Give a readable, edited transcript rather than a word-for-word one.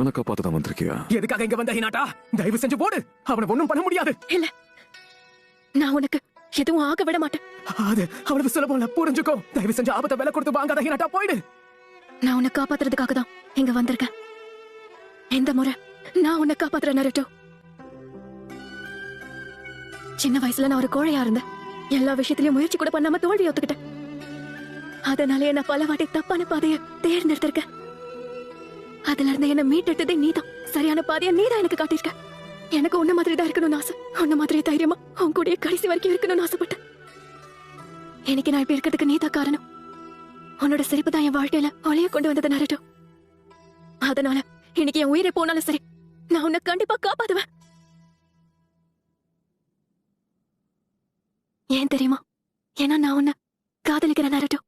அவனை காப்பாத்ததான் வந்திருக்கியா? எதுக்காக இங்க வந்த ஹினாட்டா? தயவு செஞ்சு போடு. அவனை ஒண்ணும் பண்ண முடியாது. இல்ல, நான் உனக்கு எதுவும் ஆக விட மாட்டேன். அது அவ்வளவு சுலபம் இல்ல, புரிஞ்சுக்கோ. தயவு செஞ்சு ஆபத்தை விலை கொடுத்து வாங்காத ஹினாட்டா, போயிடு. நான் உன்னை காப்பாத்துறதுக்காக தான் இங்க வந்திருக்கேன். இந்த முறை நான் உன்னை காப்பாத்துறேன் நருட்டோ. சின்ன வயசுல நான் ஒரு கோழையா இருந்தேன். எல்லா விஷயத்திலயும் முயற்சி கூட பண்ணாம தோல்வி ஒத்துக்கிட்டேன். அதனாலே நான் பல வாட்டி தப்பான பாதையை தேர்ந்தெடுத்திருக்கேன். அதுல இருந்து என்ன மீட்டெடுத்ததே நீதான். சரியான பாதையை நீதான் எனக்கு காட்டியிருக்க. எனக்கு உன்ன மாதிரி தான் இருக்கணும்னு ஆசை. உன்ன மாதிரி தைரியமா உன் கூடயே கடைசி வரைக்கும் இருக்கணும்னு ஆசைப்பட்டேன். எனக்கு நான் இப்ப இருக்கிறதுக்கு நீதான் காரணம். உன்னோட சிரிப்பு தான் என் வாழ்க்கையில ஒளிய கொண்டு வந்தது நருட்டோ. அதனால இன்னைக்கு என் உயிரை போனாலும் சரி, நான் உன்னை கண்டிப்பா காப்பாத்துவேன். ஏன் தெரியுமா? ஏன்னா நான் உன்னை காதலிக்கிறேன் நருட்டோ.